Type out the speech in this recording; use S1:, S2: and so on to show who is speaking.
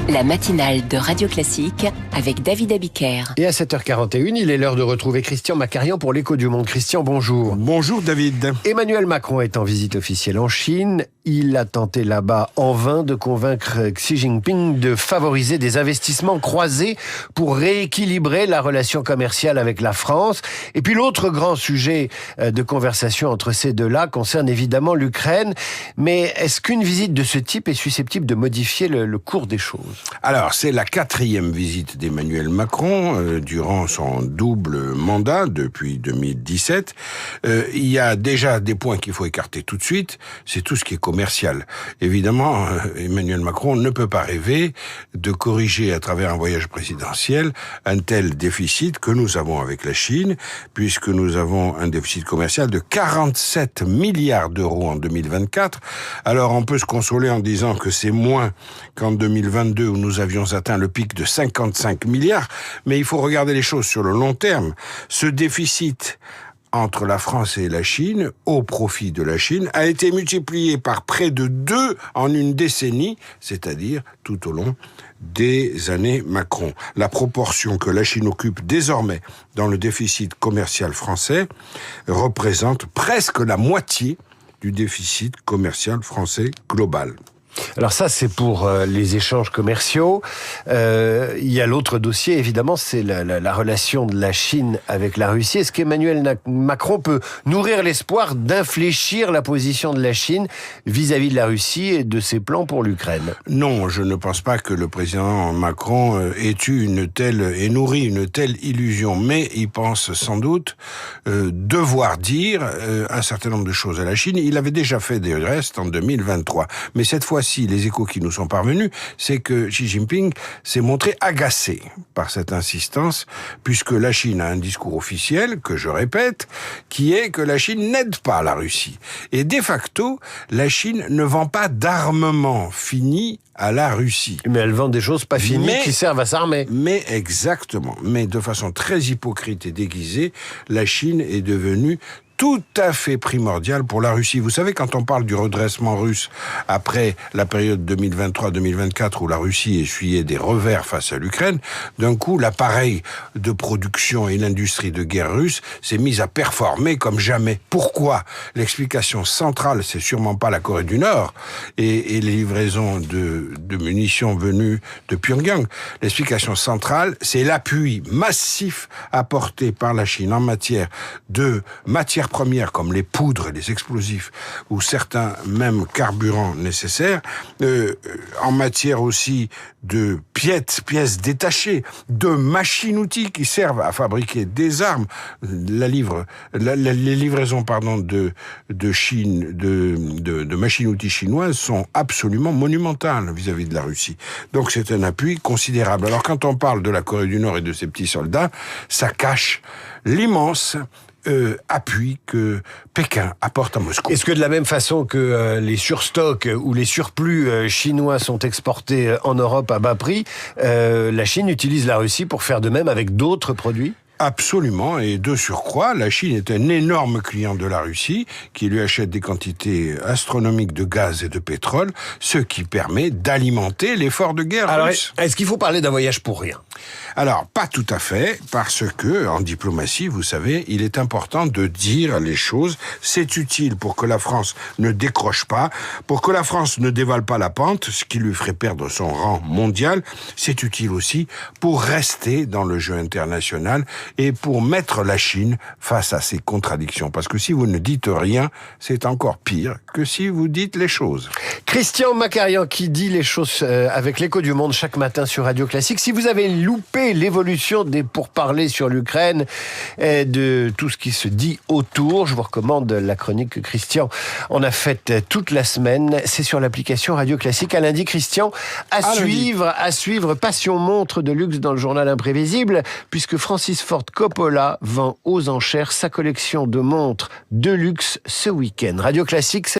S1: La matinale de Radio Classique avec David Abiker.
S2: Et à 7h41, il est l'heure de retrouver Christian Macarian pour l'Écho du Monde. Christian, bonjour.
S3: Bonjour David.
S2: Emmanuel Macron est en visite officielle en Chine. Il a tenté là-bas en vain de convaincre Xi Jinping de favoriser des investissements croisés pour rééquilibrer la relation commerciale avec la France. Et puis l'autre grand sujet de conversation entre ces deux-là concerne évidemment l'Ukraine. Mais est-ce qu'une visite de ce type est susceptible de modifier le cours des choses ?
S3: Alors, c'est la 4e visite d'Emmanuel Macron durant son double mandat depuis 2017. Il y a déjà des points qu'il faut écarter tout de suite. C'est tout ce qui est commercial. Évidemment, Emmanuel Macron ne peut pas rêver de corriger à travers un voyage présidentiel un tel déficit que nous avons avec la Chine, puisque nous avons un déficit commercial de 47 milliards d'euros en 2024. Alors, on peut se consoler en disant que c'est moins qu'en 2022 où nous avions atteint le pic de 55 milliards, mais il faut regarder les choses sur le long terme. Ce déficit entre la France et la Chine, au profit de la Chine, a été multiplié par près de 2 en une décennie, c'est-à-dire tout au long des années Macron. La proportion que la Chine occupe désormais dans le déficit commercial français représente presque la moitié du déficit commercial français global.
S2: Alors ça, c'est pour les échanges commerciaux. Il y a l'autre dossier, évidemment, c'est la relation de la Chine avec la Russie. Est-ce qu'Emmanuel Macron peut nourrir l'espoir d'infléchir la position de la Chine vis-à-vis de la Russie et de ses plans pour l'Ukraine ?
S3: Non, je ne pense pas que le président Macron ait eu nourri une telle illusion, mais il pense sans doute devoir dire un certain nombre de choses à la Chine. Il avait déjà fait des restes en 2023, mais cette fois les échos qui nous sont parvenus, c'est que Xi Jinping s'est montré agacé par cette insistance, puisque la Chine a un discours officiel, que je répète, qui est que la Chine n'aide pas la Russie. Et de facto, la Chine ne vend pas d'armement fini à la Russie.
S2: Mais elle vend des choses pas finies qui servent à s'armer.
S3: Mais exactement. Mais de façon très hypocrite et déguisée, la Chine est devenue tout à fait primordial pour la Russie. Vous savez, quand on parle du redressement russe après la période 2023-2024 où la Russie essuyait des revers face à l'Ukraine, d'un coup, l'appareil de production et l'industrie de guerre russe s'est mise à performer comme jamais. Pourquoi ? L'explication centrale, c'est sûrement pas la Corée du Nord et les livraisons de munitions venues de Pyongyang. L'explication centrale, c'est l'appui massif apporté par la Chine en matière de matières premières comme les poudres et les explosifs ou certains même carburants nécessaires, en matière aussi de pièces détachées, de machines-outils qui servent à fabriquer des armes. Les livraisons de Chine, de machines-outils chinoises sont absolument monumentales vis-à-vis de la Russie. Donc c'est un appui considérable. Alors quand on parle de la Corée du Nord et de ses petits soldats, ça cache l'immense appui que Pékin apporte à Moscou.
S2: Est-ce que de la même façon que les surstocks ou les surplus chinois sont exportés en Europe à bas prix, la Chine utilise la Russie pour faire de même avec d'autres produits ?
S3: Absolument, et de surcroît, la Chine est un énorme client de la Russie, qui lui achète des quantités astronomiques de gaz et de pétrole, ce qui permet d'alimenter l'effort de guerre russe.
S2: Est-ce qu'il faut parler d'un voyage pour rien ?
S3: Alors, pas tout à fait, parce que, en diplomatie, vous savez, il est important de dire les choses. C'est utile pour que la France ne décroche pas, pour que la France ne dévale pas la pente, ce qui lui ferait perdre son rang mondial. C'est utile aussi pour rester dans le jeu international et pour mettre la Chine face à ses contradictions. Parce que si vous ne dites rien, c'est encore pire que si vous dites les choses.
S2: Christian Macarian qui dit les choses avec l'Écho du Monde chaque matin sur Radio Classique. Si vous avez loupé l'évolution des pourparlers sur l'Ukraine et de tout ce qui se dit autour, je vous recommande la chronique que Christian en a faite toute la semaine. C'est sur l'application Radio Classique. À lundi, Christian, à suivre Passion montre de luxe dans le journal Imprévisible, puisque Francis Ford Coppola vend aux enchères sa collection de montres de luxe ce week-end. Radio Classique,